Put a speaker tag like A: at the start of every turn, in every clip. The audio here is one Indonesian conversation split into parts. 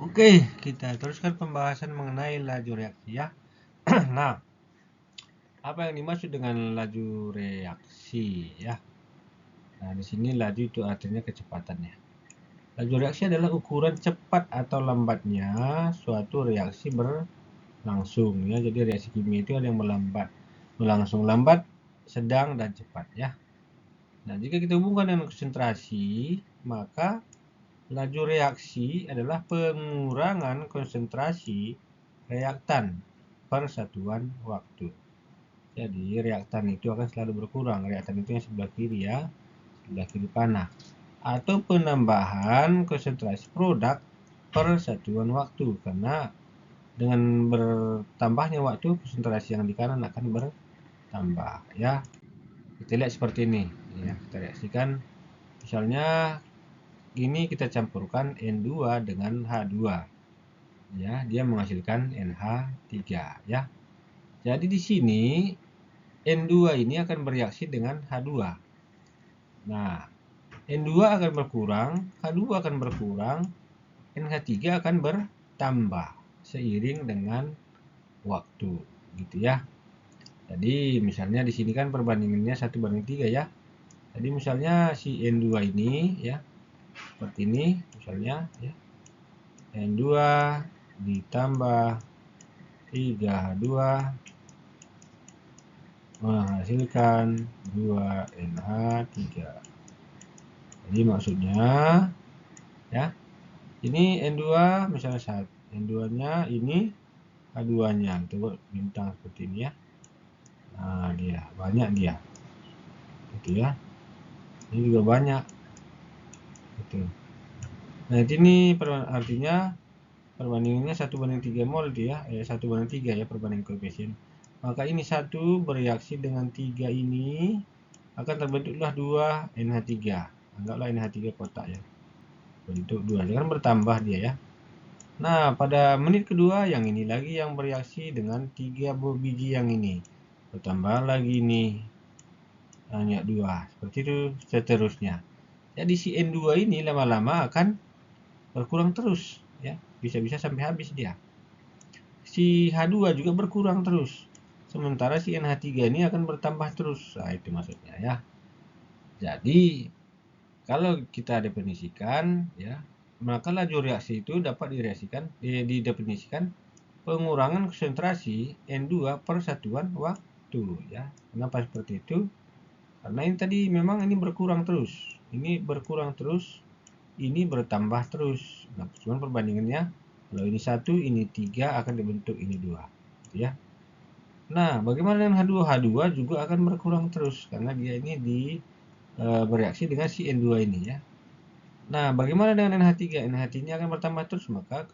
A: Oke, kita teruskan pembahasan mengenai laju reaksi ya. Nah, apa yang dimaksud dengan laju reaksi ya? Nah, di sini laju itu artinya kecepatannya. Laju reaksi adalah ukuran cepat atau lambatnya suatu reaksi berlangsung ya. Jadi reaksi kimia itu ada yang melambat, berlangsung lambat, sedang dan cepat ya. Nah, jika kita hubungkan dengan konsentrasi, maka laju reaksi adalah pengurangan konsentrasi reaktan per satuan waktu. Jadi reaktan itu akan selalu berkurang. Reaktan itu yang sebelah kiri ya, sebelah kiri panah. Atau penambahan konsentrasi produk per satuan waktu. Karena dengan bertambahnya waktu, konsentrasi yang di kanan akan bertambah ya. Kita lihat seperti ini ya, kita reaksikan. Misalnya ini kita campurkan N2 dengan H2 ya, dia menghasilkan NH3 ya. Jadi di sini N2 ini akan bereaksi dengan H2. Nah, N2 akan berkurang, H2 akan berkurang, NH3 akan bertambah seiring dengan waktu gitu ya. Jadi misalnya di sini kan perbandingannya 1:3 ya. Jadi misalnya si N2 ini ya seperti ini misalnya ya. N2 ditambah 3H2 menghasilkan 2NH3. Jadi maksudnya ya, ini N2 misalnya saat N2-nya ini H2-nya, kita buat bintang seperti ini ya. Nah, dia banyak dia. Gitu ya. Ini juga banyak. Gitu. Nah, ini artinya perbandingannya 1:3 mol itu ya. 1:3 ya perbandingan koefisien. Maka ini 1 bereaksi dengan 3 ini akan terbentuklah 2 NH3. Anggaplah NH3 kotak ya. Bentuk 2, jangan bertambah dia ya. Nah, pada menit kedua yang ini lagi yang bereaksi dengan 3 biji yang ini. Bertambah lagi ini. Hanya 2. Seperti itu seterusnya. Jadi si N2 ini lama-lama akan berkurang terus ya. Bisa-bisa sampai habis dia. Si H2 juga berkurang terus. Sementara si NH3 ini akan bertambah terus. Nah, itu maksudnya ya. Jadi, kalau kita definisikan ya, maka laju reaksi itu dapat didefinisikan pengurangan konsentrasi N2 per satuan waktu ya. Kenapa seperti itu? Karena ini tadi memang ini berkurang terus. Ini berkurang terus, ini bertambah terus. Nah, cuman perbandingannya kalau ini 1, ini 3 akan dibentuk ini 2 gitu ya. Nah, bagaimana dengan H2? H2 juga akan berkurang terus karena dia ini bereaksi dengan si N2 ini ya. Nah, bagaimana dengan NH3? NH3 ini akan bertambah terus, maka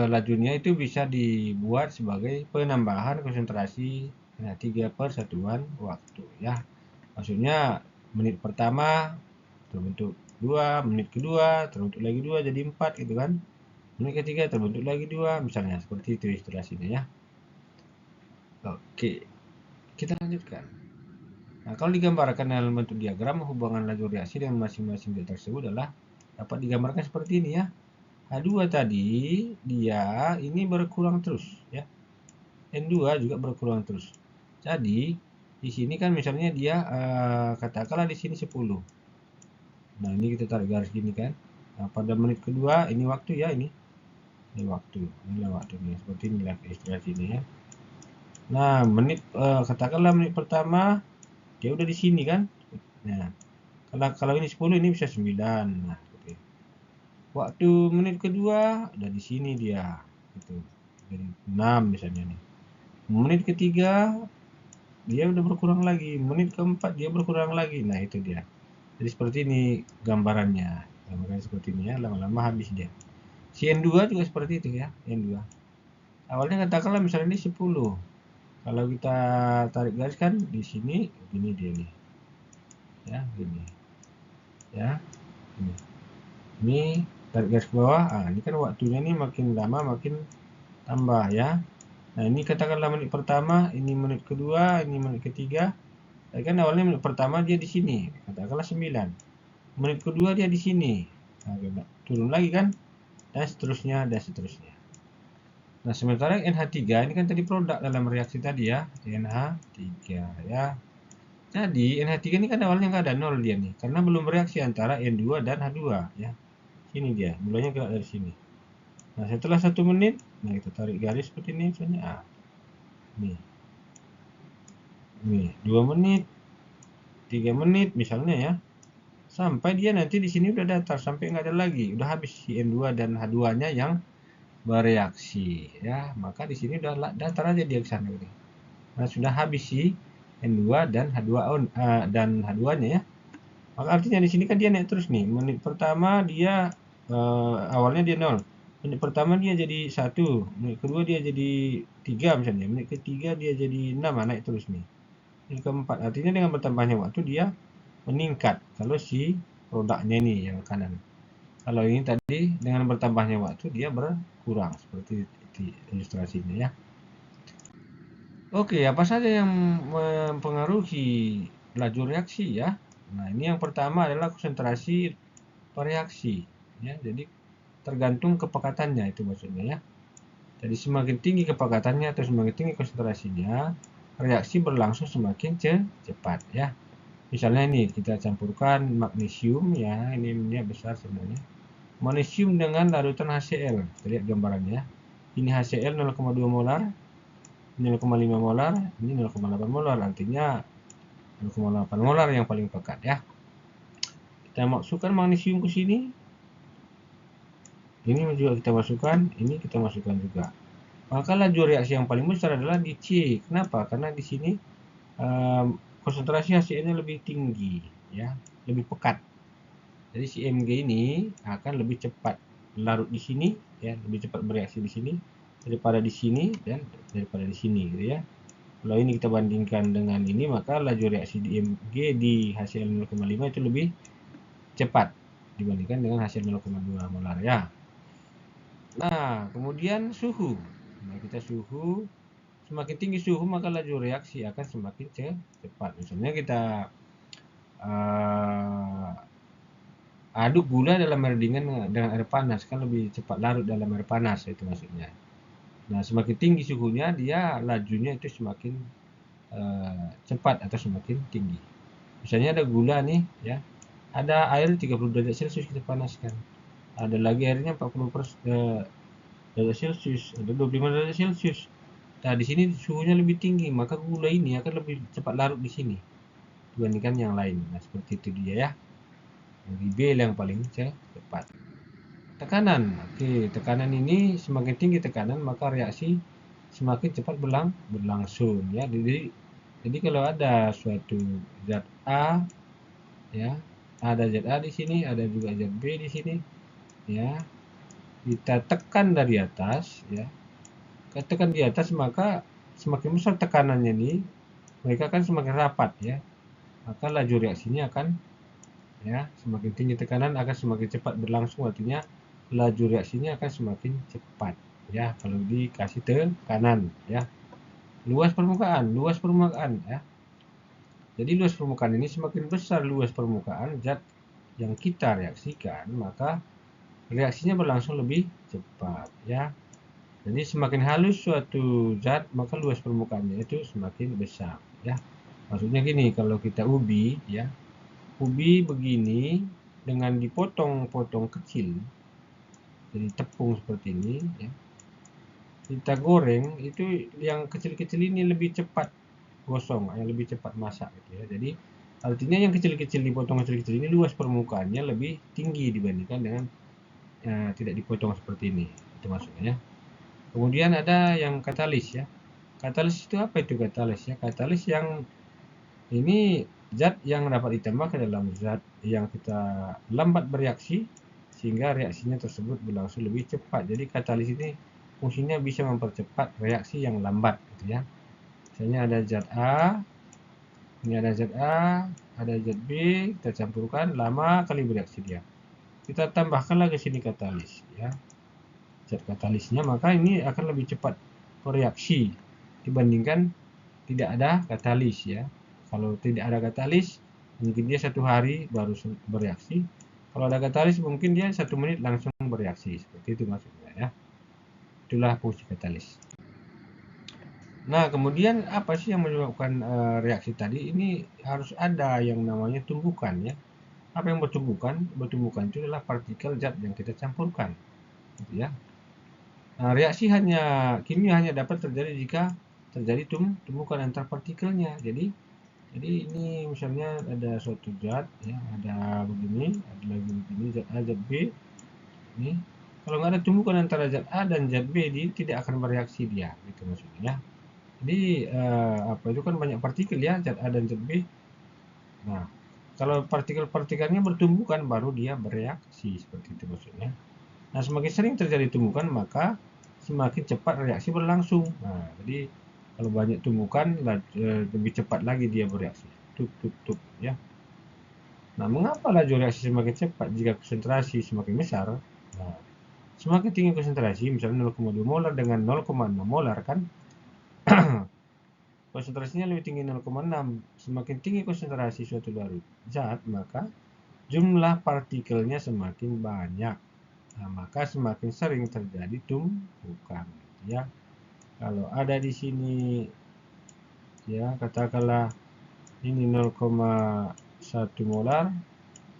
A: lajunya itu bisa dibuat sebagai penambahan konsentrasi NH3 per satuan waktu ya. Maksudnya menit pertama terbentuk 2, menit kedua terbentuk lagi 2 jadi 4 gitu kan. Menit ketiga terbentuk lagi 2, misalnya seperti itu ilustrasinya ya. Oke, kita lanjutkan. Nah, kalau digambarkan dalam bentuk diagram, hubungan laju reaksi dengan masing-masing zat tersebut adalah dapat digambarkan seperti ini ya. H2 tadi dia ini berkurang terus ya. N2 juga berkurang terus. Jadi di sini kan misalnya dia katakanlah di sini 10. Nah, ini kita tarik garis gini kan. Nah, pada menit kedua ini waktu ya ini. Ini waktu. Inilah waktunya. Seperti inilah ilustrasi ini ya. Nah, katakanlah menit pertama dia udah di sini kan. Nah, kalau ini 10 ini bisa 9. Nah, seperti itu. Waktu menit kedua udah di sini dia gitu. Jadi 6 misalnya nih. Menit ketiga dia udah berkurang lagi. Menit keempat dia berkurang lagi. Nah, itu dia. Jadi seperti ini gambarannya. Gambarannya seperti ini ya, lama-lama habis dia. Si N2 juga seperti itu ya, N2. Awalnya katakanlah misalnya ini 10. Kalau kita tarik garis kan di sini ini dia nih. Ya, gini. Ya. Ini. Ini tarik garis ke bawah. Ini kan waktunya nih makin lama makin tambah ya. Nah, ini katakanlah menit pertama, ini menit kedua, ini menit ketiga. Kan awalnya menit pertama dia di sini, katakanlah 9. Menit kedua dia di sini. Nah, turun lagi kan. dan seterusnya dan seterusnya. Nah, sementara NH3 ini kan tadi produk dalam reaksi tadi ya, NH3 ya. Jadi NH3 ini kan awalnya nggak ada, nol dia nih, karena belum bereaksi antara N2 dan H2 ya. Sini dia, mulanya gerak dari sini. Nah, setelah 1 menit, nah kita tarik garis seperti ini misalnya. Nih 2 menit, 3 menit misalnya ya. Sampai dia nanti di sini udah datar, sampai nggak ada lagi, udah habis si N2 dan H2-nya yang bereaksi ya, maka di sini udah datar aja dia ke sana gitu. Nah, sudah habis si N2 dan H2-nya ya. Maka artinya di sini kan dia naik terus nih. Menit pertama dia awalnya dia 0. Menit pertama dia jadi 1, menit kedua dia jadi 3 misalnya, menit ketiga dia jadi 6, naik terus nih. Menit keempat, artinya dengan bertambahnya waktu dia meningkat kalau si produknya ini yang kanan. Kalau ini tadi dengan bertambahnya waktu dia berkurang, seperti ilustrasinya ya. Oke, apa saja yang mempengaruhi laju reaksi ya? Nah, ini yang pertama adalah konsentrasi reaksi ya. Jadi tergantung kepekatannya itu maksudnya ya. Jadi semakin tinggi kepekatannya atau semakin tinggi konsentrasinya, reaksi berlangsung semakin cepat ya. Misalnya ini kita campurkan magnesium ya, ini minyak besar sebenarnya. Magnesium dengan larutan HCl, kita lihat gambarannya. Ini HCl 0,2 molar, 0,5 molar, ini 0,8 molar, artinya 0,8 molar yang paling pekat ya. Kita masukkan magnesium ke sini. Ini juga kita masukkan, ini kita masukkan juga. Maka laju reaksi yang paling besar adalah di C. Kenapa? Karena di sini konsentrasi HCl-nya lebih tinggi ya, lebih pekat. Jadi si Mg ini akan lebih cepat larut di sini ya, lebih cepat bereaksi di sini daripada di sini dan daripada di sini gitu ya. Kalau ini kita bandingkan dengan ini, maka laju reaksi di Mg di HCl 0,5 itu lebih cepat dibandingkan dengan hasil 0,2 molar ya. Nah, kemudian suhu. Nah, kita suhu semakin tinggi suhu maka laju reaksi akan semakin cepat. Misalnya kita aduk gula dalam air dingin dengan air panas, kan lebih cepat larut dalam air panas, itu maksudnya. Nah, semakin tinggi suhunya dia lajunya itu semakin cepat atau semakin tinggi. Misalnya ada gula nih ya, ada air 30 derajat Celcius kita panaskan, ada lagi airnya 40 derajat Celcius, ada 25 derajat Celcius. Nah, di sini suhunya lebih tinggi, maka gula ini akan lebih cepat larut di sini dibandingkan yang lain. Nah, seperti itu dia ya. Jadi B yang paling cepat. Tekanan. Oke, tekanan ini semakin tinggi tekanan maka reaksi semakin cepat berlangsung ya. Jadi kalau ada suatu zat A ya, ada zat A di sini, ada juga zat B di sini ya. Kita tekan dari atas ya. Kita tekan di atas maka semakin besar tekanannya nih, mereka akan semakin rapat ya. Maka laju reaksinya akan ya, semakin tinggi tekanan akan semakin cepat berlangsung, artinya laju reaksinya akan semakin cepat ya kalau dikasih tekanan ya. Luas permukaan ya. Jadi luas permukaan ini semakin besar luas permukaan zat yang kita reaksikan, maka reaksinya berlangsung lebih cepat ya. Jadi semakin halus suatu zat maka luas permukaannya itu semakin besar ya. Maksudnya gini, kalau kita ubi ya, ubi begini dengan dipotong-potong kecil jadi tepung seperti ini ya, kita goreng itu yang kecil-kecil ini lebih cepat gosong, yang lebih cepat masak gitu ya. Jadi artinya yang kecil-kecil dipotong kecil-kecil ini luas permukaannya lebih tinggi dibandingkan dengan tidak dipotong seperti ini, itu maksudnya ya. Kemudian ada yang katalis ya. Katalis itu apa itu katalis ya? Katalis yang ini zat yang dapat ditambah ke dalam zat yang kita lambat bereaksi sehingga reaksinya tersebut berlangsung lebih cepat. Jadi katalis ini fungsinya bisa mempercepat reaksi yang lambat gitu ya. Misalnya ada zat A, ini ada zat A, ada zat B, kita campurkan, lama kali bereaksi dia. Kita tambahkan lagi sini katalis ya. Zat katalisnya, maka ini akan lebih cepat bereaksi dibandingkan tidak ada katalis ya. Kalau tidak ada katalis, mungkin dia 1 hari baru bereaksi. Kalau ada katalis mungkin dia 1 menit langsung bereaksi, seperti itu maksudnya ya. Itulah fungsi katalis. Nah, kemudian apa sih yang menyebabkan reaksi tadi? Ini harus ada yang namanya tumbukan ya. Apa yang bertumbukan? Bertumbukan itu adalah partikel zat yang kita campurkan, gitu ya. Nah, reaksi kimia hanya dapat terjadi jika terjadi tumbukan antar partikelnya. Jadi ini misalnya ada suatu zat ya, ada begini, ada lagi begini, zat A, zat B. Ini kalau nggak ada tumbukan antara zat A dan zat B, dia tidak akan bereaksi dia, gitu maksudnya ya. Jadi apa itu kan banyak partikel ya, zat A dan zat B. Nah, kalau partikel-partikelnya bertumbukan baru dia bereaksi, seperti itu maksudnya. Nah, semakin sering terjadi tumbukan maka semakin cepat reaksi berlangsung. Nah, jadi kalau banyak tumbukan lebih cepat lagi dia bereaksi. Tuk ya. Nah, mengapa laju reaksi semakin cepat jika konsentrasi semakin besar? Nah, semakin tinggi konsentrasi, misalnya 0,2 molar dengan 0,6 molar kan, konsentrasinya lebih tinggi 0,6. Semakin tinggi konsentrasi suatu zat, maka jumlah partikelnya semakin banyak. Nah, maka semakin sering terjadi tumbukan. Ya, kalau ada di sini, ya katakanlah ini 0,1 molar,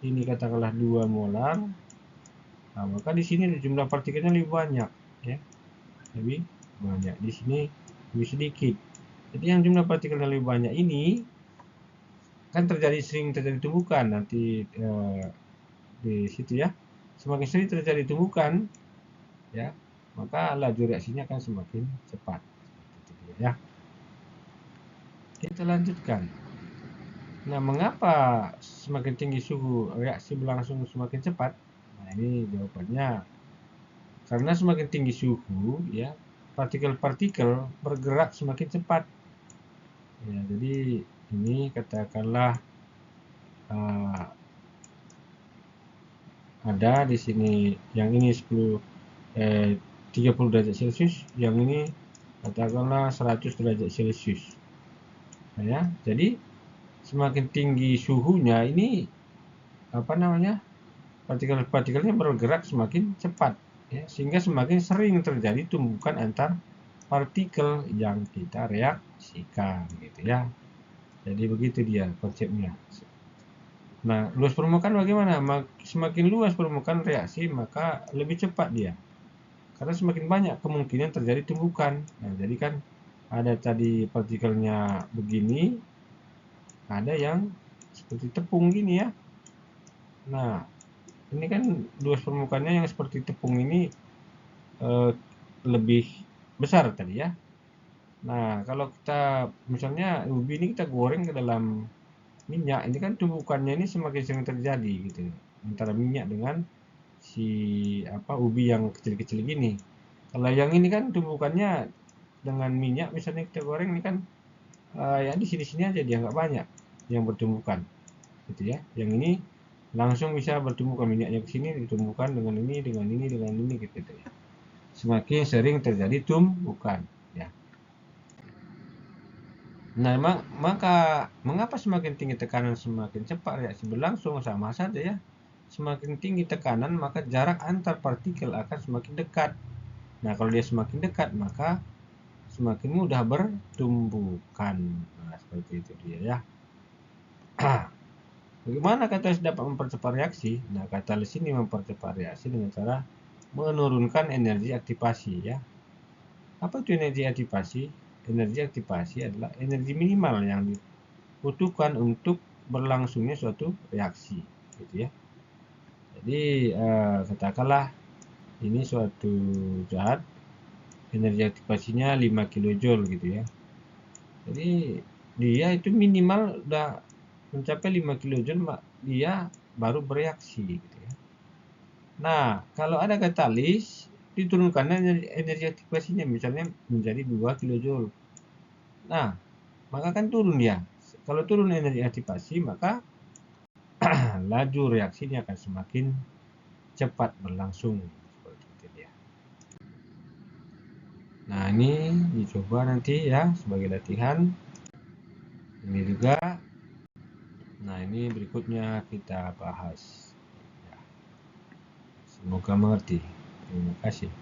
A: ini katakanlah 2 molar. Nah, maka di sini jumlah partikelnya lebih banyak, ya, lebih banyak. Di sini lebih sedikit. Jadi yang jumlah partikelnya lebih banyak ini kan sering terjadi tumbukan nanti di situ ya. Semakin sering terjadi tumbukan, ya, maka laju reaksinya akan semakin cepat. Ya. Kita lanjutkan. Nah, mengapa semakin tinggi suhu reaksi berlangsung semakin cepat? Nah, ini jawabannya. Karena semakin tinggi suhu, ya, partikel-partikel bergerak semakin cepat. Ya, jadi ini katakanlah ada di sini yang ini 30 derajat Celcius, yang ini katakanlah 100 derajat Celcius. Nah, ya, jadi semakin tinggi suhunya ini apa namanya? Partikel-partikelnya bergerak semakin cepat, ya, sehingga semakin sering terjadi tumbukan antar partikel yang kita reaksikan, gitu ya. Jadi begitu dia konsepnya. Nah, luas permukaan bagaimana? Semakin luas permukaan reaksi, maka lebih cepat dia. Karena semakin banyak kemungkinan terjadi tumbukan. Nah, jadi kan ada tadi partikelnya begini, ada yang seperti tepung gini ya. Nah, ini kan luas permukaannya yang seperti tepung ini lebih besar tadi ya. Nah, kalau kita misalnya ubi ini kita goreng ke dalam minyak, ini kan tumbukannya ini semakin sering terjadi gitu antara minyak dengan si ubi yang kecil-kecil gini. Kalau yang ini kan tumbukannya dengan minyak misalnya kita goreng ini kan ya di sini-sini aja dia nggak banyak yang bertumbukan gitu ya. Yang ini langsung bisa bertumbukan minyaknya ke sini ditumbuhkan dengan ini gitu ya. Semakin sering terjadi tumbukan ya. Nah, maka mengapa semakin tinggi tekanan semakin cepat reaksi berlangsung? Sama saja ya. Semakin tinggi tekanan maka jarak antar partikel akan semakin dekat. Nah, kalau dia semakin dekat maka semakin mudah bertumbukan. Nah, seperti itu dia ya. Bagaimana katalis dapat mempercepat reaksi? Nah, katalis ini mempercepat reaksi dengan cara menurunkan energi aktivasi ya. Apa itu energi aktivasi? Energi aktivasi adalah energi minimal yang dibutuhkan untuk berlangsungnya suatu reaksi, gitu ya. Jadi katakanlah ini suatu zat, energi aktivasinya 5 kJ gitu ya. Jadi dia itu minimal udah mencapai 5 kJ dia baru bereaksi gitu ya. Nah, kalau ada katalis diturunkannya energi aktivasinya misalnya menjadi 2 kJ. Nah, maka kan turun dia. Kalau turun energi aktivasi maka laju reaksinya akan semakin cepat berlangsung seperti itu dia. Nah, ini dicoba nanti ya sebagai latihan. Ini juga. Nah, ini berikutnya kita bahas. Semoga mengerti. Terima kasih.